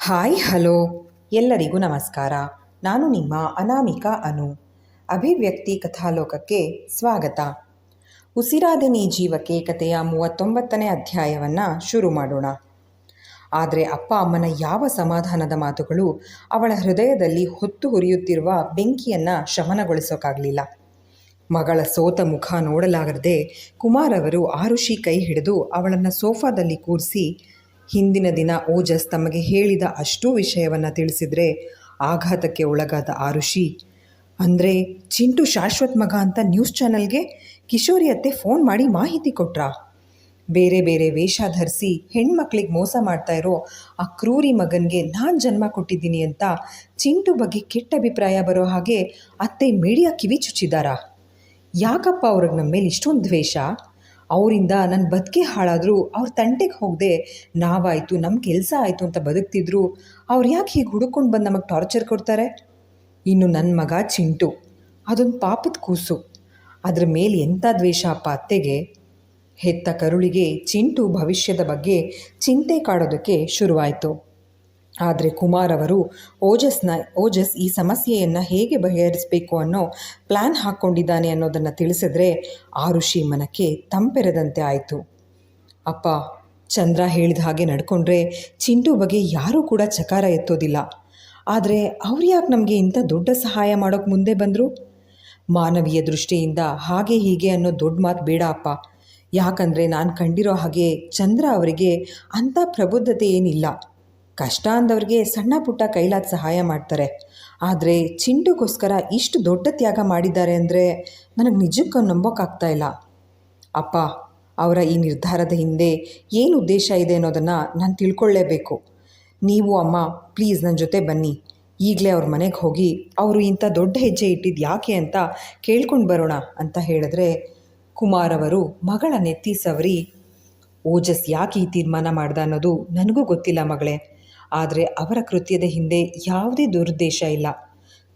Hi hello ಎಲ್ಲರಿಗೂ ನಮಸ್ಕಾರ. ನಾನು ನಿಮ್ಮ ಅನಾಮಿಕಾ ಅನು. ಅಭಿವ್ಯಕ್ತಿ ಕಥಾಲೋಕಕ್ಕೆ ಸ್ವಾಗತ. ಉಸಿರಾದ ನೀ ಜೀವಕ್ಕೆ ಕಥೆಯ 39ನೇ ಅಧ್ಯಾಯವನ್ನು ಶುರು ಮಾಡೋಣ. ಆದರೆ ಅಪ್ಪ ಅಮ್ಮನ ಯಾವ ಸಮಾಧಾನದ ಮಾತುಗಳು ಅವಳ ಹೃದಯದಲ್ಲಿ ಹೊತ್ತು ಹುರಿಯುತ್ತಿರುವ ಬೆಂಕಿಯನ್ನು ಶಮನಗೊಳಿಸೋಕ್ಕಾಗಲಿಲ್ಲ. ಮಗಳ ಸೋತ ಮುಖ ನೋಡಲಾಗದೆ ಕುಮಾರ್ ಅವರು ಆರುಷಿ ಕೈ ಹಿಡಿದು ಅವಳನ್ನು ಸೋಫಾದಲ್ಲಿ ಕೂರಿಸಿ, ಹಿಂದಿನ ದಿನ ಓಜಸ್ ತಮಗೆ ಹೇಳಿದ ಅಷ್ಟೂ ವಿಷಯವನ್ನು ತಿಳಿಸಿದರೆ ಆಘಾತಕ್ಕೆ ಒಳಗಾದ ಆರುಷಿ, ಅಂದರೆ ಚಿಂಟು ಶಾಶ್ವತ್ ಮಗ ಅಂತ ನ್ಯೂಸ್ ಚಾನಲ್ಗೆ ಕಿಶೋರಿ ಅತ್ತೆ ಫೋನ್ ಮಾಡಿ ಮಾಹಿತಿ ಕೊಟ್ರಾ? ಬೇರೆ ಬೇರೆ ವೇಷ ಧರಿಸಿ ಹೆಣ್ಮಕ್ಳಿಗೆ ಮೋಸ ಮಾಡ್ತಾ ಇರೋ ಆ ಕ್ರೂರಿ ಮಗನಿಗೆ ನಾನು ಜನ್ಮ ಕೊಟ್ಟಿದ್ದೀನಿ ಅಂತ ಚಿಂಟು ಬಗ್ಗೆ ಕೆಟ್ಟ ಅಭಿಪ್ರಾಯ ಬರೋ ಹಾಗೆ ಅತ್ತೆ ಮೀಡಿಯಾ ಕಿವಿ ಚುಚ್ಚಿದಾರಾ? ಯಾಕಪ್ಪ ಅವ್ರಿಗೆ ನಮ್ಮ ಮೇಲೆ ಇಷ್ಟೊಂದು ದ್ವೇಷ? ಅವರಿಂದ ನನ್ನ ಬದುಕೆ ಹಾಳಾದರೂ ಅವ್ರ ತಂಟೆಗೆ ಹೋಗದೆ ನಾವಾಯಿತು ನಮ್ಮ ಕೆಲಸ ಆಯಿತು ಅಂತ ಬದುಕ್ತಿದ್ರು ಅವ್ರು ಯಾಕೆ ಹೀಗೆ ಹುಡುಕೊಂಡು ಬಂದು ನಮಗೆ ಟಾರ್ಚರ್ ಕೊಡ್ತಾರೆ? ಇನ್ನು ನನ್ನ ಮಗ ಚಿಂಟು ಅದೊಂದು ಪಾಪದ ಕೂಸು, ಅದ್ರ ಮೇಲೆ ಎಂಥ ದ್ವೇಷ ಅಪ್ಪ ಅತ್ತೆಗೆ? ಹೆತ್ತ ಕರುಳಿಗೆ ಚಿಂಟು ಭವಿಷ್ಯದ ಬಗ್ಗೆ ಚಿಂತೆ ಕಾಡೋದಕ್ಕೆ ಶುರುವಾಯಿತು. ಆದರೆ ಕುಮಾರ್ ಅವರು ಓಜಸ್ ಈ ಸಮಸ್ಯೆಯನ್ನು ಹೇಗೆ ಬಗೆಹರಿಸಬೇಕು ಅನ್ನೋ ಪ್ಲ್ಯಾನ್ ಹಾಕ್ಕೊಂಡಿದ್ದಾನೆ ಅನ್ನೋದನ್ನು ತಿಳಿಸಿದ್ರೆ ಆರುಷಿ ಮನಕ್ಕೆ ತಂಪೆರೆದಂತೆ ಆಯಿತು. ಅಪ್ಪ, ಚಂದ್ರ ಹೇಳಿದ ಹಾಗೆ ನಡ್ಕೊಂಡ್ರೆ ಚಿಂಟು ಬಗ್ಗೆ ಯಾರೂ ಕೂಡ ಚಕಾರ ಎತ್ತೋದಿಲ್ಲ. ಆದರೆ ಅವ್ರು ಯಾಕೆ ನಮಗೆ ಇಂಥ ದೊಡ್ಡ ಸಹಾಯ ಮಾಡೋಕ್ಕೆ ಮುಂದೆ ಬಂದರು? ಮಾನವೀಯ ದೃಷ್ಟಿಯಿಂದ ಹಾಗೆ ಹೀಗೆ ಅನ್ನೋ ದೊಡ್ಡ ಮಾತು ಬೇಡ ಅಪ್ಪ. ಯಾಕಂದರೆ ನಾನು ಕಂಡಿರೋ ಹಾಗೆ ಚಂದ್ರ ಅವರಿಗೆ ಅಂಥ ಪ್ರಬುದ್ಧತೆ ಏನಿಲ್ಲ. ಕಷ್ಟ ಅಂದವ್ರಿಗೆ ಸಣ್ಣ ಪುಟ್ಟ ಕೈಲಾದ ಸಹಾಯ ಮಾಡ್ತಾರೆ. ಆದರೆ ಚಿಂಟುಗೋಸ್ಕರ ಇಷ್ಟು ದೊಡ್ಡ ತ್ಯಾಗ ಮಾಡಿದ್ದಾರೆ ಅಂದರೆ ನನಗೆ ನಿಜಕ್ಕೂ ನಂಬೋಕ್ಕಾಗ್ತಾ ಇಲ್ಲ. ಅಪ್ಪ, ಅವರ ಈ ನಿರ್ಧಾರದ ಹಿಂದೆ ಏನು ಉದ್ದೇಶ ಇದೆ ಅನ್ನೋದನ್ನು ನಾನು ತಿಳ್ಕೊಳ್ಳೇಬೇಕು. ನೀವು ಅಮ್ಮ ಪ್ಲೀಸ್ ನನ್ನ ಜೊತೆ ಬನ್ನಿ. ಈಗಲೇ ಅವ್ರ ಮನೆಗೆ ಹೋಗಿ ಅವರು ಇಂಥ ದೊಡ್ಡ ಹೆಜ್ಜೆ ಇಟ್ಟಿದ್ದು ಯಾಕೆ ಅಂತ ಕೇಳ್ಕೊಂಡು ಬರೋಣ ಅಂತ ಹೇಳಿದ್ರೆ ಕುಮಾರ್ ಅವರು ಮಗಳ ನೆತ್ತಿ ಸವರಿ, ಓಜಸ್ ಯಾಕೆ ಈ ತೀರ್ಮಾನ ಮಾಡ್ದ ಅನ್ನೋದು ನನಗೂ ಗೊತ್ತಿಲ್ಲ ಮಗಳೇ. ಆದರೆ ಅವರ ಕೃತ್ಯದ ಹಿಂದೆ ಯಾವುದೇ ದುರುದ್ದೇಶ ಇಲ್ಲ.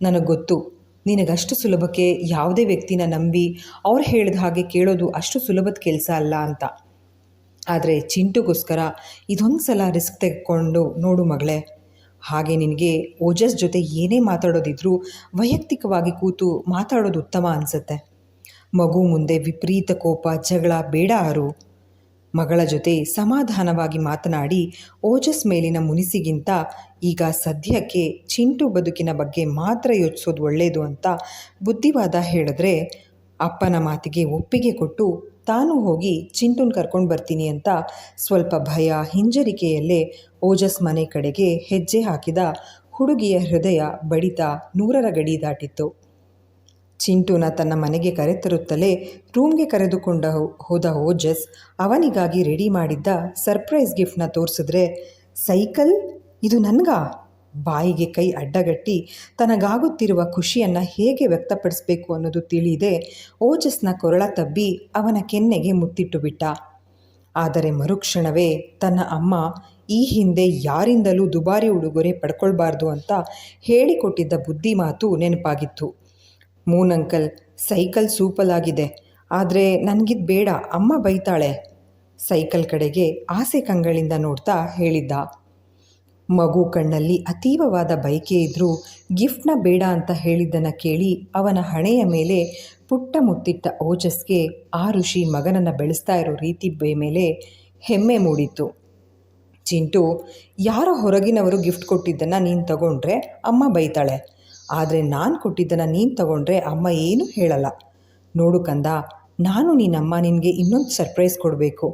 ನನಗೆ ಗೊತ್ತು, ನಿನಗಷ್ಟು ಸುಲಭಕ್ಕೆ ಯಾವುದೇ ವ್ಯಕ್ತಿನ ನಂಬಿ ಅವ್ರು ಹೇಳಿದ ಹಾಗೆ ಕೇಳೋದು ಅಷ್ಟು ಸುಲಭದ ಕೆಲಸ ಅಲ್ಲ ಅಂತ. ಆದರೆ ಚಿಂಟುಗೋಸ್ಕರ ಇದೊಂದು ಸಲ ರಿಸ್ಕ್ ತೆಗೆದುಕೊಂಡು ನೋಡು ಮಗಳೇ. ಹಾಗೆ ನಿನಗೆ ಓಜಸ್ ಜೊತೆ ಏನೇ ಮಾತಾಡೋದಿದ್ರೂ ವೈಯಕ್ತಿಕವಾಗಿ ಕೂತು ಮಾತಾಡೋದು ಉತ್ತಮ ಅನಿಸುತ್ತೆ. ಮಗು ಮುಂದೆ ವಿಪರೀತ ಕೋಪ ಜಗಳ ಬೇಡ. ಆರು ಮಗಳ ಜೊತೆ ಸಮಾಧಾನವಾಗಿ ಮಾತನಾಡಿ ಓಜಸ್ ಮೇಲಿನ ಮುನಿಸಿಗಿಂತ ಈಗ ಸದ್ಯಕ್ಕೆ ಚಿಂಟು ಬದುಕಿನ ಬಗ್ಗೆ ಮಾತ್ರ ಯೋಚಿಸೋದು ಒಳ್ಳೆಯದು ಅಂತ ಬುದ್ಧಿವಾದ ಹೇಳಿದ್ರೆ ಅಪ್ಪನ ಮಾತಿಗೆ ಒಪ್ಪಿಗೆ ಕೊಟ್ಟು ತಾನು ಹೋಗಿ ಚಿಂಟುನ ಕರ್ಕೊಂಡು ಬರ್ತೀನಿ ಅಂತ ಸ್ವಲ್ಪ ಭಯ ಹಿಂಜರಿಕೆಯಲ್ಲೇ ಓಜಸ್ ಮನೆ ಕಡೆಗೆ ಹೆಜ್ಜೆ ಹಾಕಿದ ಹುಡುಗಿಯ ಹೃದಯ ಬಡಿತ 100ರ ಗಡಿ ದಾಟಿತ್ತು. ಚಿಂಟುನ ತನ್ನ ಮನೆಗೆ ಕರೆತರುತ್ತಲೇ ರೂಮ್ಗೆ ಕರೆದುಕೊಂಡ ಹೋದ ಓಜಸ್ ಅವನಿಗಾಗಿ ರೆಡಿ ಮಾಡಿದ್ದ ಸರ್ಪ್ರೈಸ್ ಗಿಫ್ಟ್ನ ತೋರಿಸಿದ್ರೆ, ಸೈಕಲ್? ಇದು ನನಗಾ? ಬಾಯಿಗೆ ಕೈ ಅಡ್ಡಗಟ್ಟಿ ತನಗಾಗುತ್ತಿರುವ ಖುಷಿಯನ್ನು ಹೇಗೆ ವ್ಯಕ್ತಪಡಿಸಬೇಕು ಅನ್ನೋದು ತಿಳಿಯದೆ ಓಜಸ್ನ ಕೊರಳ ತಬ್ಬಿ ಅವನ ಕೆನ್ನೆಗೆ ಮುತ್ತಿಟ್ಟು ಬಿಟ್ಟ. ಆದರೆ ಮರುಕ್ಷಣವೇ ತನ್ನ ಅಮ್ಮ ಈ ಹಿಂದೆ ಯಾರಿಂದಲೂ ದುಬಾರಿ ಉಡುಗೊರೆ ಪಡ್ಕೊಳ್ಬಾರ್ದು ಅಂತ ಹೇಳಿಕೊಟ್ಟಿದ್ದ ಬುದ್ಧಿ ಮಾತು ನೆನಪಾಗಿತ್ತು. ಮೂನ್ ಅಂಕಲ್, ಸೈಕಲ್ ಸೂಪಲಾಗಿದೆ, ಆದರೆ ನನಗಿದು ಬೇಡ, ಅಮ್ಮ ಬೈತಾಳೆ. ಸೈಕಲ್ ಕಡೆಗೆ ಆಸೆ ಕಂಗಳಿಂದ ನೋಡ್ತಾ ಹೇಳಿದ್ದ. ಮಗು ಕಣ್ಣಲ್ಲಿ ಅತೀವವಾದ ಬಯಕೆ ಇದ್ದರೂ ಗಿಫ್ಟ್ನ ಬೇಡ ಅಂತ ಹೇಳಿದ್ದನ್ನು ಕೇಳಿ ಅವನ ಹಣೆಯ ಮೇಲೆ ಪುಟ್ಟ ಮುತ್ತಿಟ್ಟ ಓಜಸ್ಗೆ ಆರುಷಿ ಮಗನನ್ನು ಬೆಳೆಸ್ತಾ ಇರೋ ರೀತಿ ಮೇಲೆ ಹೆಮ್ಮೆ ಮೂಡಿತ್ತು. ಚಿಂಟು, ಯಾರೋ ಹೊರಗಿನವರು ಗಿಫ್ಟ್ ಕೊಟ್ಟಿದ್ದನ್ನು ನೀನು ತಗೊಂಡ್ರೆ ಅಮ್ಮ ಬೈತಾಳೆ, ಆದರೆ ನಾನು ಕೊಟ್ಟಿದ್ದನ್ನು ನೀನು ತಗೊಂಡ್ರೆ ಅಮ್ಮ ಏನೂ ಹೇಳಲ್ಲ. ನೋಡು ಕಂದ, ನಾನು ನಿನ್ನಮ್ಮ ನಿನಗೆ ಇನ್ನೊಂದು ಸರ್ಪ್ರೈಸ್ ಕೊಡಬೇಕು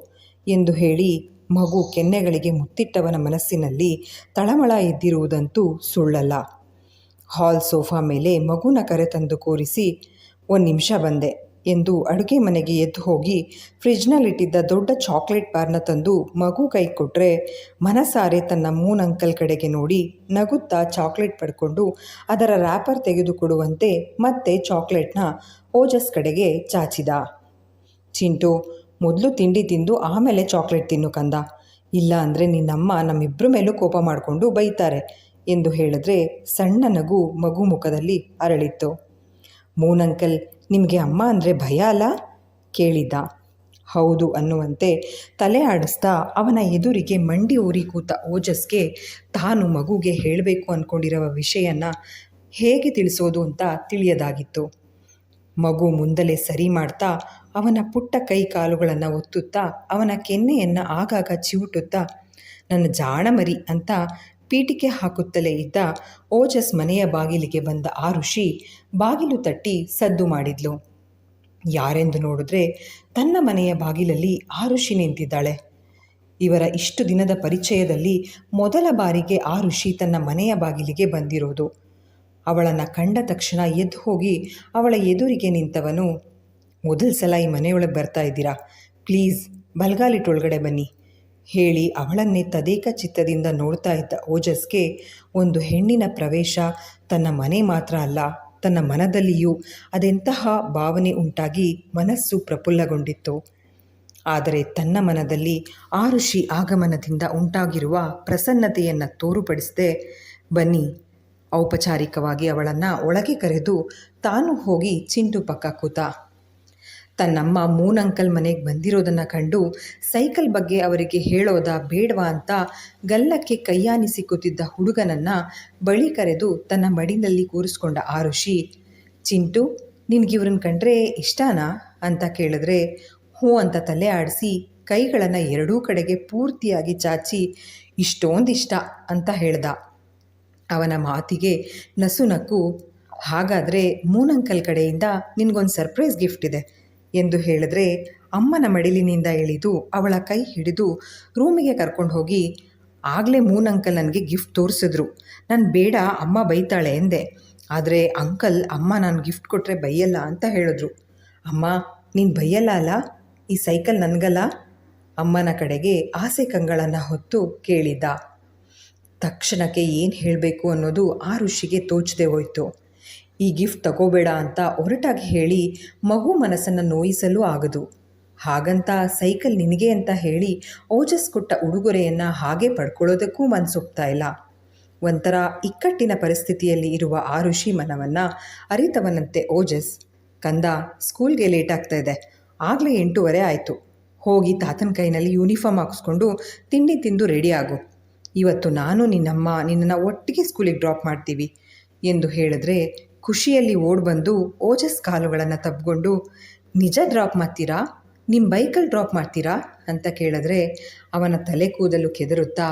ಎಂದು ಹೇಳಿ ಮಗು ಕೆನ್ನೆಗಳಿಗೆ ಮುತ್ತಿಟ್ಟವನ ಮನಸ್ಸಿನಲ್ಲಿ ತಳಮಳ ಎದ್ದಿರುವುದಂತೂ ಸುಳ್ಳಲ್ಲ. ಹಾಲ್ ಸೋಫಾ ಮೇಲೆ ಮಗುನ ಕರೆತಂದು ಕೂರಿಸಿ, 1 ನಿಮಿಷ ಬಂದೆ ಎಂದು ಅಡುಗೆ ಮನೆಗೆ ಎದ್ದು ಹೋಗಿ ಫ್ರಿಜ್ನಲ್ಲಿಟ್ಟಿದ್ದ ದೊಡ್ಡ ಚಾಕ್ಲೇಟ್ ಬಾರ್ನ ತಂದು ಮಗು ಕೈ ಕೊಟ್ಟರೆ ಮನಸಾರೆ ತನ್ನ ಮೂನ್ ಅಂಕಲ್ ಕಡೆಗೆ ನೋಡಿ ನಗುತ್ತಾ ಚಾಕ್ಲೇಟ್ ಪಡ್ಕೊಂಡು ಅದರ ರ್ಯಾಪರ್ ತೆಗೆದುಕೊಡುವಂತೆ ಮತ್ತೆ ಚಾಕ್ಲೇಟ್ನ ಓಜಸ್ ಕಡೆಗೆ ಚಾಚಿದ. ಚಿಂಟು, ಮೊದಲು ತಿಂಡಿ ತಿಂದು ಆಮೇಲೆ ಚಾಕ್ಲೇಟ್ ತಿನ್ನು ಕಂದ, ಇಲ್ಲ ಅಂದರೆ ನಿನ್ನಮ್ಮ ನಮ್ಮಿಬ್ಬರ ಮೇಲೂ ಕೋಪ ಮಾಡಿಕೊಂಡು ಬೈತಾರೆ ಎಂದು ಹೇಳಿದ್ರೆ ಸಣ್ಣ ನಗು ಮಗು ಮುಖದಲ್ಲಿ ಅರಳಿತ್ತು. ಮೂನ್ ಅಂಕಲ್, ನಿಮಗೆ ಅಮ್ಮ ಅಂದರೆ ಭಯ ಅಲ್ಲ ಕೇಳಿದ್ದ. ಹೌದು ಅನ್ನುವಂತೆ ತಲೆ ಆಡಿಸ್ತಾ ಅವನ ಎದುರಿಗೆ ಮಂಡಿ ಊರಿ ಕೂತ ಓಜಸ್ಗೆ ತಾನು ಮಗುಗೆ ಹೇಳಬೇಕು ಅಂದ್ಕೊಂಡಿರುವ ವಿಷಯನ ಹೇಗೆ ತಿಳಿಸೋದು ಅಂತ ತಿಳಿಯದಾಗಿತ್ತು. ಮಗು ಮುಂದಲೇ ಸರಿ ಮಾಡ್ತಾ ಅವನ ಪುಟ್ಟ ಕೈ ಕಾಲುಗಳನ್ನು ಒತ್ತುತ್ತಾ ಅವನ ಕೆನ್ನೆಯನ್ನು ಆಗಾಗ ಚಿವುಟುತ್ತಾ ನನ್ನ ಜಾಣ ಮರಿ ಅಂತ ಪೀಟಿಕೆ ಹಾಕುತ್ತಲೇ ಇದ್ದ ಓಜಸ್ ಮನೆಯ ಬಾಗಿಲಿಗೆ ಬಂದ ಆರುಷಿ ಬಾಗಿಲು ತಟ್ಟಿ ಸದ್ದು ಮಾಡಿದ್ಲು. ಯಾರೆಂದು ನೋಡಿದ್ರೆ ತನ್ನ ಮನೆಯ ಬಾಗಿಲಲ್ಲಿ ಆರುಷಿ ನಿಂತಿದ್ದಾಳೆ. ಇವರ ಇಷ್ಟು ದಿನದ ಪರಿಚಯದಲ್ಲಿ ಮೊದಲ ಬಾರಿಗೆ ಆರುಷಿ ತನ್ನ ಮನೆಯ ಬಾಗಿಲಿಗೆ ಬಂದಿರೋದು. ಅವಳನ್ನು ಕಂಡ ತಕ್ಷಣ ಎದ್ದು ಹೋಗಿ ಅವಳ ಎದುರಿಗೆ ನಿಂತವನು, ಮೊದಲ ಸಲ ಈ ಮನೆಯೊಳಗೆ ಬರ್ತಾ ಇದ್ದೀರಾ, ಪ್ಲೀಸ್ ಬಲ್ಗಾಲಿಟ್ಟೊಳಗಡೆ ಬನ್ನಿ ಹೇಳಿ ಅವಳನ್ನೇ ತದೇಕ ಚಿತ್ತದಿಂದ ನೋಡ್ತಾ ಇದ್ದ ಓಜಸ್ಗೆ ಒಂದು ಹೆಣ್ಣಿನ ಪ್ರವೇಶ ತನ್ನ ಮನೆ ಮಾತ್ರ ಅಲ್ಲ, ತನ್ನ ಮನದಲ್ಲಿಯೂ ಅದೆಂತಹ ಭಾವನೆ ಉಂಟಾಗಿ ಮನಸ್ಸು ಪ್ರಫುಲ್ಲಗೊಂಡಿತ್ತು. ಆದರೆ ತನ್ನ ಮನದಲ್ಲಿ ಆರುಷಿ ಆಗಮನದಿಂದ ಉಂಟಾಗಿರುವ ಪ್ರಸನ್ನತೆಯನ್ನು ತೋರುಪಡಿಸದೆ ಬನ್ನಿ ಔಪಚಾರಿಕವಾಗಿ ಅವಳನ್ನು ಒಳಗೆ ಕರೆದು ತಾನು ಹೋಗಿ ಚಿಂಟು ಪಕ್ಕ ಕೂತ. ತನ್ನಮ್ಮ ಮೂನಂಕಲ್ ಮನೆಗೆ ಬಂದಿರೋದನ್ನು ಕಂಡು ಸೈಕಲ್ ಬಗ್ಗೆ ಅವರಿಗೆ ಹೇಳೋದ ಬೇಡವಾ ಅಂತ ಗಲ್ಲಕ್ಕೆ ಕೈಯಾನಿಸಿ ಕೂತಿದ್ದ ಹುಡುಗನನ್ನು ಬಳಿ ಕರೆದು ತನ್ನ ಮಡಿನಲ್ಲಿ ಕೂರಿಸ್ಕೊಂಡ ಆರುಷಿ, ಚಿಂಟು ನಿನಗಿವ್ರನ್ನ ಕಂಡ್ರೆ ಇಷ್ಟನಾ ಅಂತ ಕೇಳಿದ್ರೆ ಹ್ಞೂ ಅಂತ ತಲೆ ಆಡಿಸಿ ಕೈಗಳನ್ನು ಎರಡೂ ಕಡೆಗೆ ಪೂರ್ತಿಯಾಗಿ ಚಾಚಿ ಇಷ್ಟೊಂದಿಷ್ಟ ಅಂತ ಹೇಳ್ದ. ಅವನ ಮಾತಿಗೆ ನಸುನಕ್ಕು, ಹಾಗಾದರೆ ಮೂನಂಕಲ್ ಕಡೆಯಿಂದ ನಿನಗೊಂದು ಸರ್ಪ್ರೈಸ್ ಗಿಫ್ಟ್ ಇದೆ ಎಂದು ಹೇಳಿದ್ರೆ ಅಮ್ಮನ ಮಡಿಲಿನಿಂದ ಇಳಿದು ಅವಳ ಕೈ ಹಿಡಿದು ರೂಮಿಗೆ ಕರ್ಕೊಂಡು ಹೋಗಿ, ಆಗಲೇ ಮೂನಂಕಲ್ ನನಗೆ ಗಿಫ್ಟ್ ತೋರಿಸಿದ್ರು, ನಾನು ಬೇಡ ಅಮ್ಮ ಬೈತಾಳೆ ಎಂದೆ, ಆದರೆ ಅಂಕಲ್ ಅಮ್ಮ ನಾನು ಗಿಫ್ಟ್ ಕೊಟ್ಟರೆ ಬೈಯಲ್ಲ ಅಂತ ಹೇಳಿದ್ರು. ಅಮ್ಮ ನೀನು ಬೈಯಲ್ಲ ಅಲ್ಲ, ಈ ಸೈಕಲ್ ನನಗಲ್ಲ ಅಮ್ಮನ ಕಡೆಗೆ ಆಸೆ ಕಂಗಳನ್ನು ಹೊತ್ತು ಕೇಳಿದ್ದ. ತಕ್ಷಣಕ್ಕೆ ಏನು ಹೇಳಬೇಕು ಅನ್ನೋದು ಆರುಷಿಗೆ ತೋಚದೆ ಹೋಯಿತು. ಈ ಗಿಫ್ಟ್ ತಗೋಬೇಡ ಅಂತ ಒರಟಾಗಿ ಹೇಳಿ ಮಗು ಮನಸ್ಸನ್ನು ನೋಯಿಸಲು ಆಗದು. ಹಾಗಂತ ಸೈಕಲ್ ನಿನಗೆ ಅಂತ ಹೇಳಿ ಓಜಸ್ ಕೊಟ್ಟ ಉಡುಗೊರೆಯನ್ನು ಹಾಗೆ ಪಡ್ಕೊಳ್ಳೋದಕ್ಕೂ ಮನಸ್ಸೊಪ್ತಾ ಇಲ್ಲ. ಒಂಥರ ಇಕ್ಕಟ್ಟಿನ ಪರಿಸ್ಥಿತಿಯಲ್ಲಿ ಇರುವ ಆರುಷಿ ಮನವನ್ನು ಅರಿತವನಂತೆ ಓಜಸ್, ಕಂದ ಸ್ಕೂಲ್ಗೆ ಲೇಟ್ ಆಗ್ತಾ ಇದೆ, ಆಗಲೇ 8:30 ಆಯಿತು, ಹೋಗಿ ತಾತನ ಕೈನಲ್ಲಿ ಯೂನಿಫಾರ್ಮ್ ಹಾಕಿಸ್ಕೊಂಡು ತಿಂಡಿ ತಿಂದು ರೆಡಿ ಆಗು, ಇವತ್ತು ನಾನು ನಿನ್ನಮ್ಮ ನಿನ್ನನ್ನು ಒಟ್ಟಿಗೆ ಸ್ಕೂಲಿಗೆ ಡ್ರಾಪ್ ಮಾಡ್ತೀವಿ ಎಂದು ಹೇಳಿದ್ರೆ ಖುಷಿಯಲ್ಲಿ ಓಡ್ಬಂದು ಓಜಸ್ ಕಾಲುಗಳನ್ನು ತಬ್ಕೊಂಡು, ನಿಜ ಡ್ರಾಪ್ ಮಾಡ್ತೀರಾ, ನಿಮ್ಮ ಬೈಕಲ್ಲಿ ಡ್ರಾಪ್ ಮಾಡ್ತೀರಾ ಅಂತ ಕೇಳಿದ್ರೆ ಅವನ ತಲೆ ಕೂದಲು ಕೆದರುತ್ತಾ,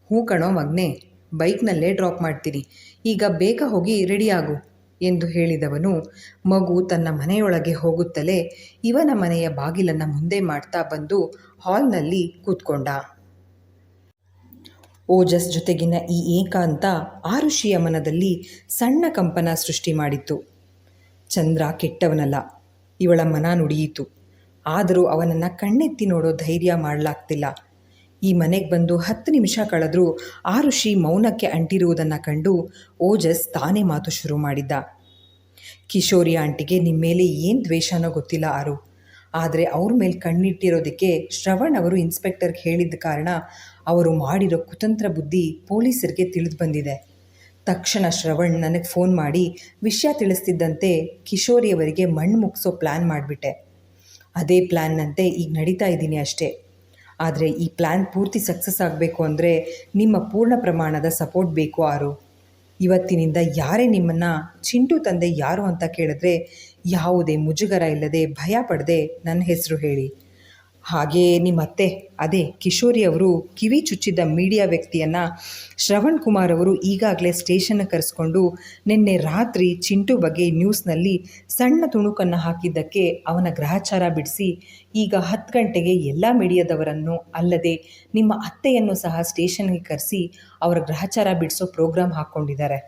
ಹ್ಞೂ ಕಣೋ ಮಗನೇ, ಬೈಕ್ನಲ್ಲೇ ಡ್ರಾಪ್ ಮಾಡ್ತೀನಿ, ಈಗ ಬೇಗ ಹೋಗಿ ರೆಡಿಯಾಗು ಎಂದು ಹೇಳಿದವನು ಮಗು ತನ್ನ ಮನೆಯೊಳಗೆ ಹೋಗುತ್ತಲೇ ಇವನ ಮನೆಯ ಬಾಗಿಲನ್ನು ಮುಂದೆ ಮಾಡ್ತಾ ಬಂದು ಹಾಲ್ನಲ್ಲಿ ಕೂತ್ಕೊಂಡ. ಓಜಸ್ ಜೊತೆಗಿನ ಈ ಏಕಾಂತ ಆರುಷಿಯ ಮನದಲ್ಲಿ ಸಣ್ಣ ಕಂಪನ ಸೃಷ್ಟಿ ಮಾಡಿತ್ತು. ಚಂದ್ರ ಕೆಟ್ಟವನಲ್ಲ, ಇವಳ ಮನ ನುಡಿಯಿತು. ಆದರೂ ಅವನನ್ನು ಕಣ್ಣೆತ್ತಿ ನೋಡೋ ಧೈರ್ಯ ಮಾಡಲಾಗ್ತಿಲ್ಲ. ಈ ಮನೆಗೆ ಬಂದು 10 ನಿಮಿಷ ಕಳೆದರೂ ಆರುಷಿ ಮೌನಕ್ಕೆ ಅಂಟಿರುವುದನ್ನು ಕಂಡು ಓಜಸ್ ತಾನೇ ಮಾತು ಶುರು ಮಾಡಿದ್ದ. ಕಿಶೋರಿ ಆಂಟಿಗೆ ನಿಮ್ಮ ಮೇಲೆ ಏನು ದ್ವೇಷನೋ ಗೊತ್ತಿಲ್ಲ ಆರು, ಆದರೆ ಅವ್ರ ಮೇಲೆ ಕಣ್ಣಿಟ್ಟಿರೋದಕ್ಕೆ ಶ್ರವಣ್ ಅವರು ಇನ್ಸ್ಪೆಕ್ಟರ್ಗೆ ಹೇಳಿದ್ದ ಕಾರಣ ಅವರು ಮಾಡಿರೋ ಕುತಂತ್ರ ಬುದ್ಧಿ ಪೊಲೀಸರಿಗೆ ತಿಳಿದು ಬಂದಿದೆ. ತಕ್ಷಣ ಶ್ರವಣ್ ನನಗೆ ಫೋನ್ ಮಾಡಿ ವಿಷಯ ತಿಳಿಸ್ತಿದ್ದಂತೆ ಕಿಶೋರಿಯವರಿಗೆ ಮಣ್ಣು ಮುಗಿಸೋ ಪ್ಲ್ಯಾನ್ ಮಾಡಿಬಿಟ್ಟೆ. ಅದೇ ಪ್ಲ್ಯಾನ್ನಂತೆ ಈಗ ನಡೀತಾ ಇದ್ದೀನಿ ಅಷ್ಟೇ. ಆದರೆ ಈ ಪ್ಲ್ಯಾನ್ ಪೂರ್ತಿ ಸಕ್ಸಸ್ ಆಗಬೇಕು ಅಂದರೆ ನಿಮ್ಮ ಪೂರ್ಣ ಪ್ರಮಾಣದ ಸಪೋರ್ಟ್ ಬೇಕು ಆರು. ಇವತ್ತಿನಿಂದ ಯಾರೇ ನಿಮ್ಮನ್ನು ಚಿಂಟು ತಂದೆ ಯಾರು ಅಂತ ಕೇಳಿದ್ರೆ ಯಾವುದೇ ಮುಜುಗರ ಇಲ್ಲದೆ ಭಯ ಪಡದೆ ನನ್ನ ಹೆಸರು ಹೇಳಿ. ಹಾಗೇ ನಿಮ್ಮ ಅತ್ತೆ, ಅದೇ ಕಿಶೋರಿ ಅವರು ಕಿವಿ ಚುಚ್ಚಿದ್ದ ಮೀಡಿಯಾ ವ್ಯಕ್ತಿಯನ್ನು ಶ್ರವಣ್ ಕುಮಾರ್ ಅವರು ಈಗಾಗಲೇ ಸ್ಟೇಷನ್ಗೆ ಕರೆಸ್ಕೊಂಡು ನಿನ್ನೆ ರಾತ್ರಿ ಚಿಂಟು ಬಗ್ಗೆ ನ್ಯೂಸ್ನಲ್ಲಿ ಸಣ್ಣ ತುಣುಕನ್ನು ಹಾಕಿದ್ದಕ್ಕೆ ಅವನ ಗ್ರಹಚಾರ ಬಿಡಿಸಿ ಈಗ 10 ಗಂಟೆಗೆ ಎಲ್ಲ ಮೀಡಿಯಾದವರನ್ನು ಅಲ್ಲದೆ ನಿಮ್ಮ ಅತ್ತೆಯನ್ನು ಸಹ ಸ್ಟೇಷನ್ಗೆ ಕರೆಸಿ ಅವರ ಗ್ರಹಚಾರ ಬಿಡಿಸೋ ಪ್ರೋಗ್ರಾಮ್ ಹಾಕ್ಕೊಂಡಿದ್ದಾರೆ.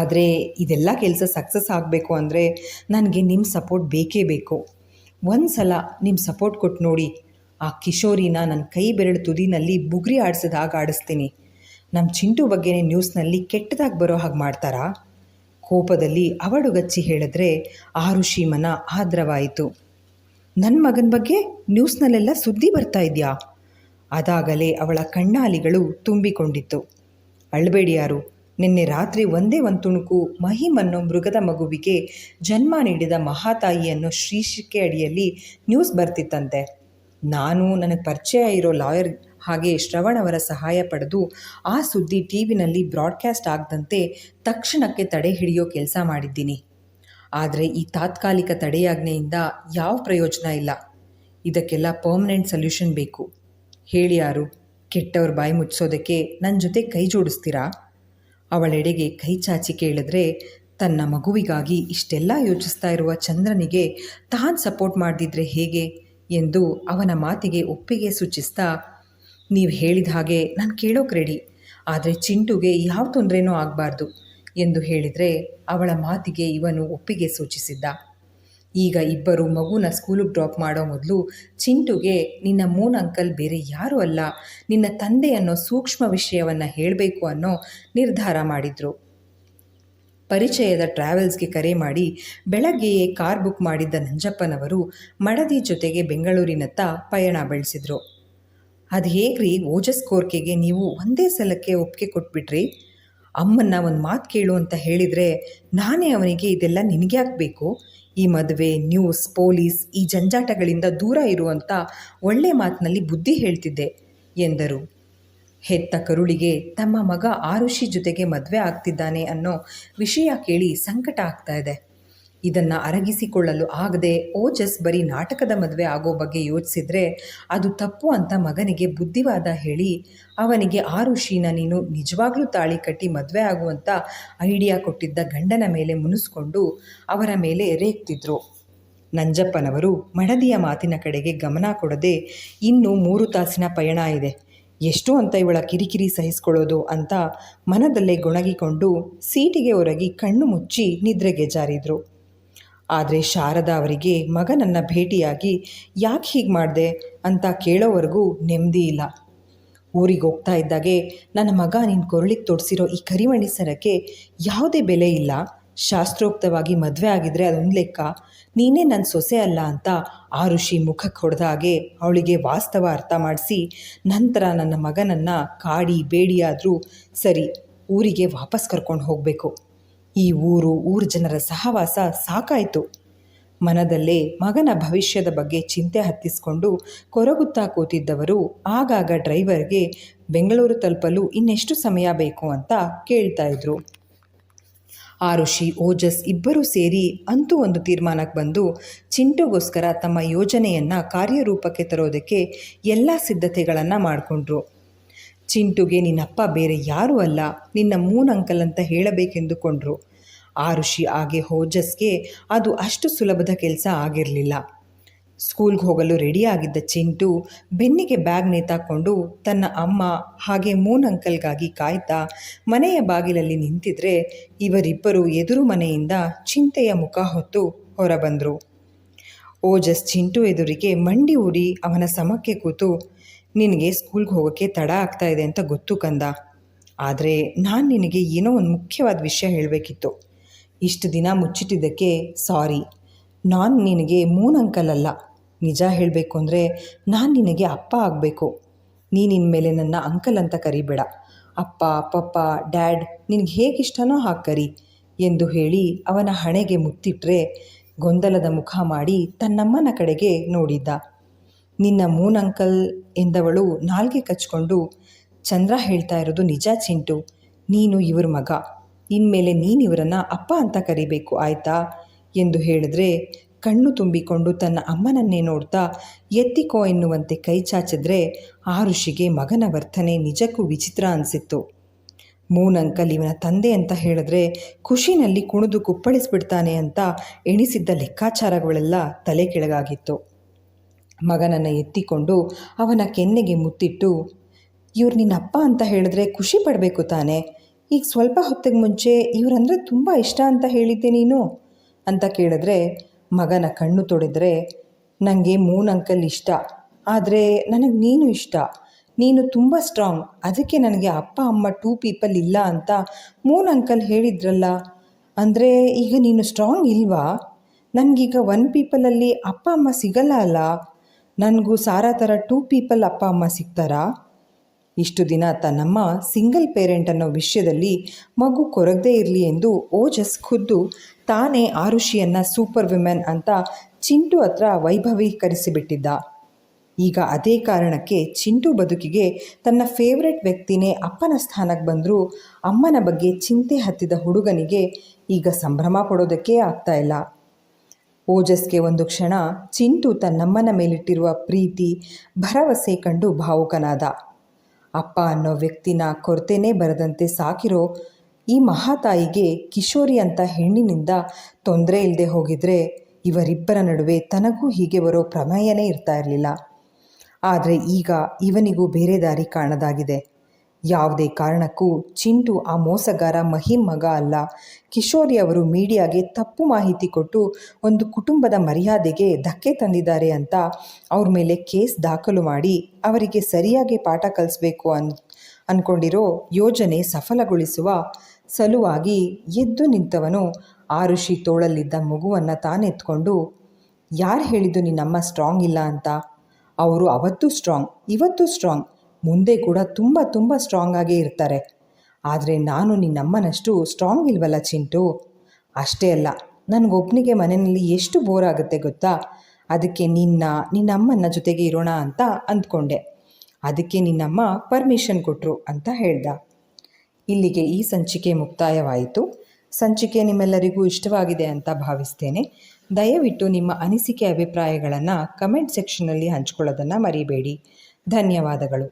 ಆದರೆ ಇದೆಲ್ಲ ಕೆಲಸ ಸಕ್ಸಸ್ ಆಗಬೇಕು ಅಂದರೆ ನನಗೆ ನಿಮ್ಮ ಸಪೋರ್ಟ್ ಬೇಕೇ ಬೇಕು. ಒಂದು ಸಲ ನಿಮ್ಮ ಸಪೋರ್ಟ್ ಕೊಟ್ಟು ನೋಡಿ, ಆ ಕಿಶೋರಿನ ನನ್ನ ಕೈ ಬೆರಳು ತುದಿನಲ್ಲಿ ಬುಗುರಿ ಆಡಿಸಿದ ಹಾಗೆ ಆಡಿಸ್ತೀನಿ. ನಮ್ಮ ಚಿಂಟು ಬಗ್ಗೆನೇ ನ್ಯೂಸ್ನಲ್ಲಿ ಕೆಟ್ಟದಾಗಿ ಬರೋ ಹಾಗೆ ಮಾಡ್ತಾರಾ? ಕೋಪದಲ್ಲಿ ಅವಡುಗಚ್ಚಿ ಹೇಳಿದ್ರೆ ಆರುಷಿ ಮನ ಆರ್ದ್ರವಾಯಿತು. ನನ್ನ ಮಗನ ಬಗ್ಗೆ ನ್ಯೂಸ್ನಲ್ಲೆಲ್ಲ ಸುದ್ದಿ ಬರ್ತಾ ಇದೆಯಾ? ಅದಾಗಲೇ ಅವಳ ಕಣ್ಣಾಲಿಗಳು ತುಂಬಿಕೊಂಡಿತ್ತು. ಅಳಬೇಡಿ ಯಾರು, ನಿನ್ನೆ ರಾತ್ರಿ ಒಂದೇ ಒಂದು ತುಣುಕು ಮಹಿಮ್ ಅನ್ನೋ ಮೃಗದ ಮಗುವಿಗೆ ಜನ್ಮ ನೀಡಿದ ಮಹಾತಾಯಿ ಅನ್ನೋ ಶೀರ್ಷಿಕೆ ಅಡಿಯಲ್ಲಿ ನ್ಯೂಸ್ ಬರ್ತಿತ್ತಂತೆ. ನಾನು ನನಗೆ ಪರಿಚಯ ಇರೋ ಲಾಯರ್ ಹಾಗೆ ಶ್ರವಣ್ ಅವರ ಸಹಾಯ ಪಡೆದು ಆ ಸುದ್ದಿ ಟಿವಿನಲ್ಲಿ ಬ್ರಾಡ್ಕಾಸ್ಟ್ ಆಗದಂತೆ ತಕ್ಷಣಕ್ಕೆ ತಡೆ ಹಿಡಿಯೋ ಕೆಲಸ ಮಾಡಿದ್ದೀನಿ. ಆದರೆ ಈ ತಾತ್ಕಾಲಿಕ ತಡೆಯಾಜ್ಞೆಯಿಂದ ಯಾವ ಪ್ರಯೋಜನ ಇಲ್ಲ. ಇದಕ್ಕೆಲ್ಲ ಪರ್ಮನೆಂಟ್ ಸೊಲ್ಯೂಷನ್ ಬೇಕು. ಹೇಳಿ ಯಾರು? ಕೆಟ್ಟವ್ರ ಬಾಯಿ ಮುಚ್ಚೋದಕ್ಕೆ ನನ್ನ ಜೊತೆ ಕೈ ಜೋಡಿಸ್ತೀರಾ? ಅವಳೆಡೆಗೆ ಕೈ ಚಾಚಿ ಕೇಳಿದ್ರೆ, ತನ್ನ ಮಗುವಿಗಾಗಿ ಇಷ್ಟೆಲ್ಲ ಯೋಚಿಸ್ತಾ ಇರುವ ಚಂದ್ರನಿಗೆ ತಾನು ಸಪೋರ್ಟ್ ಮಾಡದಿದ್ರೆ ಹೇಗೆ ಎಂದು ಅವನ ಮಾತಿಗೆ ಒಪ್ಪಿಗೆ ಸೂಚಿಸ್ತಾ, ನೀವು ಹೇಳಿದ ಹಾಗೆ ನಾನು ಕೇಳೋಕೆ ರೆಡಿ, ಆದರೆ ಚಿಂಟುಗೆ ಯಾವ ತೊಂದರೆನೂ ಆಗಬಾರ್ದು ಎಂದು ಹೇಳಿದರೆ ಅವಳ ಮಾತಿಗೆ ಇವನು ಒಪ್ಪಿಗೆ ಸೂಚಿಸಿದ್ದ. ಈಗ ಇಬ್ಬರು ಮಗುನ ಸ್ಕೂಲಿಗೆ ಡ್ರಾಪ್ ಮಾಡೋ ಮೊದಲು ಚಿಂಟುಗೆ ನಿನ್ನ ಮೂನ್ ಅಂಕಲ್ ಬೇರೆ ಯಾರೂ ಅಲ್ಲ, ನಿನ್ನ ತಂದೆ ಅನ್ನೋ ಸೂಕ್ಷ್ಮ ವಿಷಯವನ್ನು ಹೇಳಬೇಕು ಅನ್ನೋ ನಿರ್ಧಾರ ಮಾಡಿದರು. ಪರಿಚಯದ ಟ್ರಾವೆಲ್ಸ್ಗೆ ಕರೆ ಮಾಡಿ ಬೆಳಗ್ಗೆಯೇ ಕಾರ್ ಬುಕ್ ಮಾಡಿದ್ದ ನಂಜಪ್ಪನವರು ಮಡದಿ ಜೊತೆಗೆ ಬೆಂಗಳೂರಿನತ್ತ ಪಯಣ ಬೆಳೆಸಿದ್ರು. ಅದು ಹೇಗ್ರಿ ಓಜಸ್ ಕೋರ್ಕೆಗೆ ನೀವು ಒಂದೇ ಸಲಕ್ಕೆ ಒಪ್ಪಿಗೆ ಕೊಟ್ಬಿಟ್ರಿ? ಅಮ್ಮನ್ನ ಒಂದು ಮಾತು ಕೇಳು ಅಂತ ಹೇಳಿದರೆ ನಾನೇ ಅವನಿಗೆ ಇದೆಲ್ಲ ನಿನಗೆ ಹಾಕಬೇಕು, ಈ ಮದುವೆ, ನ್ಯೂಸ್, ಪೊಲೀಸ್, ಈ ಜಂಜಾಟಗಳಿಂದ ದೂರ ಇರುವಂಥ ಒಳ್ಳೆ ಮಾತಿನಲ್ಲಿ ಬುದ್ಧಿ ಹೇಳ್ತಿದ್ದೆ ಎಂದರು. ಹೆತ್ತ ಕರುಳಿಗೆ ತಮ್ಮ ಮಗ ಆರುಷಿ ಜೊತೆಗೆ ಮದುವೆ ಆಗ್ತಿದ್ದಾನೆ ಅನ್ನೋ ವಿಷಯ ಕೇಳಿ ಸಂಕಟ ಆಗ್ತಾ ಇದೆ. ಇದನ್ನು ಅರಗಿಸಿಕೊಳ್ಳಲು ಆಗದೆ ಓಜಸ್ ಬರೀ ನಾಟಕದ ಮದುವೆ ಆಗೋ ಬಗ್ಗೆ ಯೋಚಿಸಿದ್ರೆ ಅದು ತಪ್ಪು ಅಂತ ಮಗನಿಗೆ ಬುದ್ಧಿವಾದ ಹೇಳಿ ಅವನಿಗೆ ಆರುಷಿನ ನೀನು ನಿಜವಾಗ್ಲೂ ತಾಳಿ ಕಟ್ಟಿ ಮದುವೆ ಆಗುವಂಥ ಐಡಿಯಾ ಕೊಟ್ಟಿದ್ದ ಗಂಡನ ಮೇಲೆ ಮುನಿಸ್ಕೊಂಡು ಅವರ ಮೇಲೆ ರೇಗ್ತಿದ್ರು. ನಂಜಪ್ಪನವರು ಮಡದಿಯ ಮಾತಿನ ಕಡೆಗೆ ಗಮನ ಕೊಡದೆ, ಇನ್ನೂ 3 ತಾಸಿನ ಪಯಣ ಇದೆ, ಎಷ್ಟು ಅಂತ ಇವಳ ಕಿರಿಕಿರಿ ಸಹಿಸ್ಕೊಳ್ಳೋದು ಅಂತ ಮನದಲ್ಲೇ ಗೊಣಗಿಕೊಂಡು ಸೀಟಿಗೆ ಒರಗಿ ಕಣ್ಣು ಮುಚ್ಚಿ ನಿದ್ರೆಗೆ ಜಾರಿದ್ರು. ಆದರೆ ಶಾರದಾ ಅವರಿಗೆ ಮಗನನ್ನು ಭೇಟಿಯಾಗಿ ಯಾಕೆ ಹೀಗೆ ಮಾಡಿದೆ ಅಂತ ಕೇಳೋವರೆಗೂ ನೆಮ್ಮದಿ ಇಲ್ಲ. ಊರಿಗೆ ಹೋಗ್ತಾ ಇದ್ದಾಗೆ, ನನ್ನ ಮಗ ನಿನ್ನ ಕೊರಳಿಗೆ ತೊಡಿಸಿರೋ ಈ ಕರಿಮಣಿ ಸರಕ್ಕೆ ಯಾವುದೇ ಬೆಲೆ ಇಲ್ಲ, ಶಾಸ್ತ್ರೋಕ್ತವಾಗಿ ಮದುವೆ ಆಗಿದ್ರೆ ಅದೊಂದು ಲೆಕ್ಕ, ನೀನೇ ನನ್ನ ಸೊಸೆ ಅಲ್ಲ ಅಂತ ಆರುಷಿ ಮುಖಕ್ಕೆ ಹೊಡೆದ ಹಾಗೆ ಅವಳಿಗೆ ವಾಸ್ತವ ಅರ್ಥ ಮಾಡಿಸಿ, ನಂತರ ನನ್ನ ಮಗನನ್ನು ಕಾಡಿ ಬೇಡಿಯಾದರೂ ಸರಿ ಊರಿಗೆ ವಾಪಸ್ ಕರ್ಕೊಂಡು ಹೋಗಬೇಕು. ಈ ಊರು ಜನರ ಸಹವಾಸ ಸಾಕಾಯಿತು. ಮನದಲ್ಲೇ ಮಗನ ಭವಿಷ್ಯದ ಬಗ್ಗೆ ಚಿಂತೆ ಹತ್ತಿಸ್ಕೊಂಡು ಕೊರಗುತ್ತಾ ಕೂತಿದ್ದವರು ಆಗಾಗ ಡ್ರೈವರ್ಗೆ ಬೆಂಗಳೂರು ತಲುಪಲು ಇನ್ನೆಷ್ಟು ಸಮಯ ಬೇಕು ಅಂತ ಕೇಳ್ತಾ ಇದ್ರು. ಆರುಷಿ, ಓಜಸ್ ಇಬ್ಬರೂ ಸೇರಿ ಅಂತೂ ಒಂದು ತೀರ್ಮಾನಕ್ಕೆ ಬಂದು ಚಿಂಟುಗೋಸ್ಕರ ತಮ್ಮ ಯೋಜನೆಯನ್ನು ಕಾರ್ಯರೂಪಕ್ಕೆ ತರೋದಕ್ಕೆ ಎಲ್ಲ ಸಿದ್ಧತೆಗಳನ್ನು ಮಾಡಿಕೊಂಡ್ರು. ಚಿಂಟುಗೆ ನಿನ್ನಪ್ಪ ಬೇರೆ ಯಾರೂ ಅಲ್ಲ, ನಿನ್ನ ಮೂನ್ ಅಂಕಲ್ ಅಂತ ಹೇಳಬೇಕೆಂದುಕೊಂಡ್ರು. ಆರುಷಿ ಹಾಗೆ ಓಜಸ್ಗೆ ಅದು ಅಷ್ಟು ಸುಲಭದ ಕೆಲಸ ಆಗಿರಲಿಲ್ಲ. ಸ್ಕೂಲ್ಗೆ ಹೋಗಲು ರೆಡಿಯಾಗಿದ್ದ ಚಿಂಟು ಬೆನ್ನಿಗೆ ಬ್ಯಾಗ್ ನೇತಾಕೊಂಡು ತನ್ನ ಅಮ್ಮ ಹಾಗೆ ಮೂನ್ ಅಂಕಲ್ಗಾಗಿ ಕಾಯ್ತಾ ಮನೆಯ ಬಾಗಿಲಲ್ಲಿ ನಿಂತಿದ್ರೆ ಇವರಿಬ್ಬರು ಎದುರು ಮನೆಯಿಂದ ಚಿಂತೆಯ ಮುಖ ಹೊತ್ತು ಹೊರಬಂದರು. ಓಜಸ್ ಚಿಂಟು ಎದುರಿಗೆ ಮಂಡಿ ಊರಿ ಅವನ ಸಮಕ್ಕೆ ಕೂತು, ನಿನಗೆ ಸ್ಕೂಲ್ಗೆ ಹೋಗೋಕ್ಕೆ ತಡ ಆಗ್ತಾ ಇದೆ ಅಂತ ಗೊತ್ತು ಕಂದ, ಆದರೆ ನಾನು ನಿನಗೆ ಏನೋ ಒಂದು ಮುಖ್ಯವಾದ ವಿಷಯ ಹೇಳಬೇಕಿತ್ತು. ಇಷ್ಟು ದಿನ ಮುಚ್ಚಿಟ್ಟಿದ್ದಕ್ಕೆ ಸಾರಿ. ನಾನು ನಿನಗೆ ಮೂನ್ ಅಂಕಲ್ ಅಲ್ಲ, ನಿಜ ಹೇಳಬೇಕು ಅಂದರೆ ನಾನು ನಿನಗೆ ಅಪ್ಪ ಆಗಬೇಕು. ನೀನಿನ್ಮೇಲೆ ನನ್ನ ಅಂಕಲ್ ಅಂತ ಕರಿಬೇಡ, ಅಪ್ಪ, ಪಪ್ಪ, ಡ್ಯಾಡ್ ನಿನಗೆ ಹೇಗಿಷ್ಟನೋ ಹಾಗೆ ಕರಿ ಎಂದು ಹೇಳಿ ಅವನ ಹಣೆಗೆ ಮುತ್ತಿಟ್ರೆ ಗೊಂದಲದ ಮುಖ ಮಾಡಿ ತನ್ನಮ್ಮನ ಕಡೆಗೆ ನೋಡಿದ್ದ. ನಿನ್ನ ಮೂನ್ ಅಂಕಲ್ ಎಂದವಳು ನಾಲ್ಗೆ ಕಚ್ಕೊಂಡು, ಚಂದ್ರ ಹೇಳ್ತಾ ಇರೋದು ನಿಜ ಚಿಂಟು, ನೀನು ಇವ್ರ ಮಗ, ಇನ್ಮೇಲೆ ನೀನಿವರನ್ನು ಅಪ್ಪ ಅಂತ ಕರಿಬೇಕು ಆಯಿತಾ ಎಂದು ಹೇಳಿದ್ರೆ ಕಣ್ಣು ತುಂಬಿಕೊಂಡು ತನ್ನ ಅಮ್ಮನನ್ನೇ ನೋಡ್ತಾ ಎತ್ತಿಕೋ ಎನ್ನುವಂತೆ ಕೈ ಚಾಚಿದ್ರೆ ಆರುಷಿಗೆ ಮಗನ ವರ್ತನೆ ನಿಜಕ್ಕೂ ವಿಚಿತ್ರ ಅನಿಸಿತ್ತು. ಮೂನ್ ಅಂಕಲ್ ಇವನ ತಂದೆ ಅಂತ ಹೇಳಿದ್ರೆ ಖುಷಿನಲ್ಲಿ ಕುಣಿದು ಕುಪ್ಪಳಿಸ್ಬಿಡ್ತಾನೆ ಅಂತ ಎಣಿಸಿದ್ದ ಲೆಕ್ಕಾಚಾರಗಳೆಲ್ಲ ತಲೆ ಕೆಳಗಾಗಿತ್ತು. ಮಗನನ್ನು ಎತ್ತಿಕೊಂಡು ಅವನ ಕೆನ್ನೆಗೆ ಮುತ್ತಿಟ್ಟು, ಇವ್ರು ನಿನ್ನ ಅಪ್ಪ ಅಂತ ಹೇಳಿದ್ರೆ ಖುಷಿ ಪಡಬೇಕು ತಾನೆ, ಈಗ ಸ್ವಲ್ಪ ಹೊತ್ತಿಗೆ ಮುಂಚೆ ಇವರಂದರೆ ತುಂಬ ಇಷ್ಟ ಅಂತ ಹೇಳಿದ್ದೆ ನೀನು ಅಂತ ಕೇಳಿದ್ರೆ ಮಗನ ಕಣ್ಣು ತೊಡೆದ್ರೆ, ನನಗೆ ಮೂನ್ ಅಂಕಲ್ ಇಷ್ಟ, ಆದರೆ ನನಗೆ ನೀನು ಇಷ್ಟ, ನೀನು ತುಂಬ ಸ್ಟ್ರಾಂಗ್, ಅದಕ್ಕೆ ನನಗೆ ಅಪ್ಪ ಅಮ್ಮ 2 ಪೀಪಲ್ ಇಲ್ಲ ಅಂತ ಮೂನ್ ಅಂಕಲ್ ಹೇಳಿದ್ರಲ್ಲ, ಅಂದರೆ ಈಗ ನೀನು ಸ್ಟ್ರಾಂಗ್ ಇಲ್ವಾ? ನನಗೀಗ 1 ಪೀಪಲಲ್ಲಿ ಅಪ್ಪ ಅಮ್ಮ ಸಿಗಲ್ಲ ಅಲ್ಲ, ನನಗೂ ಸಾರಾ ಥರ 2 ಪೀಪಲ್ ಅಪ್ಪ ಅಮ್ಮ ಸಿಗ್ತಾರಾ ಇಷ್ಟು ದಿನ ತನ್ನಮ್ಮ ಸಿಂಗಲ್ ಪೇರೆಂಟ್ ಅನ್ನೋ ವಿಷಯದಲ್ಲಿ ಮಗು ಕೊರಗದೇ ಇರಲಿ ಎಂದು ಓಜಸ್ ಖುದ್ದು ತಾನೇ ಆರುಷಿಯನ್ನು ಸೂಪರ್ ವಿಮೆನ್ ಅಂತ ಚಿಂಟು ಹತ್ರ ವೈಭವೀಕರಿಸಿಬಿಟ್ಟಿದ್ದ. ಈಗ ಅದೇ ಕಾರಣಕ್ಕೆ ಚಿಂಟು ಬದುಕಿಗೆ ತನ್ನ ಫೇವ್ರೆಟ್ ವ್ಯಕ್ತಿನೇ ಅಪ್ಪನ ಸ್ಥಾನಕ್ಕೆ ಬಂದರೂ ಅಮ್ಮನ ಬಗ್ಗೆ ಚಿಂತೆ ಹತ್ತಿದ ಹುಡುಗನಿಗೆ ಈಗ ಸಂಭ್ರಮ ಪಡೋದಕ್ಕೇ ಆಗ್ತಾ ಇಲ್ಲ. ಓಜಸ್ಗೆ ಒಂದು ಕ್ಷಣ ಚಿಂಟು ತನ್ನಮ್ಮನ ಮೇಲಿಟ್ಟಿರುವ ಪ್ರೀತಿ ಭರವಸೆ ಕಂಡು ಭಾವುಕನಾದ. ಅಪ್ಪ ಅನ್ನೋ ವ್ಯಕ್ತಿನ ಕೊರತೆನೇ ಬರದಂತೆ ಸಾಕಿರೋ ಈ ಮಹಾತಾಯಿಗೆ ಕಿಶೋರಿ ಅಂತ ಹೆಣ್ಣಿನಿಂದ ತೊಂದರೆ ಇಲ್ಲದೆ ಹೋಗಿದ್ರೆ ಇವರಿಬ್ಬರ ನಡುವೆ ತನಗೂ ಹೀಗೆ ಬರೋ ಪ್ರಮೇಯನೇ ಇರ್ತಾ ಇರಲಿಲ್ಲ. ಆದರೆ ಈಗ ಇವನಿಗೂ ಬೇರೆ ದಾರಿ ಕಾಣದಾಗಿದೆ. ಯಾವುದೇ ಕಾರಣಕ್ಕೂ ಚಿಂಟು ಆ ಮೋಸಗಾರ ಮಹಿಮ್ ಮಗ ಅಲ್ಲ. ಕಿಶೋರಿ ಅವರು ಮೀಡಿಯಾಗೆ ತಪ್ಪು ಮಾಹಿತಿ ಕೊಟ್ಟು ಒಂದು ಕುಟುಂಬದ ಮರ್ಯಾದೆಗೆ ಧಕ್ಕೆ ತಂದಿದ್ದಾರೆ ಅಂತ ಅವ್ರ ಮೇಲೆ ಕೇಸ್ ದಾಖಲು ಮಾಡಿ ಅವರಿಗೆ ಸರಿಯಾಗಿ ಪಾಠ ಕಲಿಸ್ಬೇಕು ಅಂದ್ಕೊಂಡಿರೋ ಯೋಜನೆ ಸಫಲಗೊಳಿಸುವ ಸಲುವಾಗಿ ಎದ್ದು ನಿಂತವನು ಆರುಷಿ ತೋಳಲ್ಲಿದ್ದ ಮಗುವನ್ನು ತಾನೆತ್ಕೊಂಡು, ಯಾರು ಹೇಳಿದ್ದು ನಿನ್ನಮ್ಮ ಸ್ಟ್ರಾಂಗ್ ಇಲ್ಲ ಅಂತ? ಅವರು ಅವತ್ತೂ ಸ್ಟ್ರಾಂಗ್, ಇವತ್ತೂ ಸ್ಟ್ರಾಂಗ್, ಮುಂದೆ ಕೂಡ ತುಂಬ ತುಂಬ ಸ್ಟ್ರಾಂಗ್ ಆಗೇ ಇರ್ತಾರೆ. ಆದರೆ ನಾನು ನಿನ್ನಮ್ಮನಷ್ಟು ಸ್ಟ್ರಾಂಗ್ ಇಲ್ವಲ್ಲ ಚಿಂಟು. ಅಷ್ಟೇ ಅಲ್ಲ, ನನಗೊಬ್ಬನಿಗೆ ಮನೆಯಲ್ಲಿ ಎಷ್ಟು ಬೋರ್ ಆಗುತ್ತೆ ಗೊತ್ತಾ? ಅದಕ್ಕೆ ನಿನ್ನಮ್ಮನ ಜೊತೆಗೆ ಇರೋಣ ಅಂತ ಅಂದ್ಕೊಂಡೆ. ಅದಕ್ಕೆ ನಿನ್ನಮ್ಮ ಪರ್ಮಿಷನ್ ಕೊಟ್ಟರು ಅಂತ ಹೇಳ್ದ. ಇಲ್ಲಿಗೆ ಈ ಸಂಚಿಕೆ ಮುಕ್ತಾಯವಾಯಿತು. ಸಂಚಿಕೆ ನಿಮ್ಮೆಲ್ಲರಿಗೂ ಇಷ್ಟವಾಗಿದೆ ಅಂತ ಭಾವಿಸ್ತೇನೆ. ದಯವಿಟ್ಟು ನಿಮ್ಮ ಅನಿಸಿಕೆ ಅಭಿಪ್ರಾಯಗಳನ್ನು ಕಮೆಂಟ್ ಸೆಕ್ಷನ್ನಲ್ಲಿ ಹಂಚ್ಕೊಳ್ಳೋದನ್ನು ಮರಿಬೇಡಿ. ಧನ್ಯವಾದಗಳು.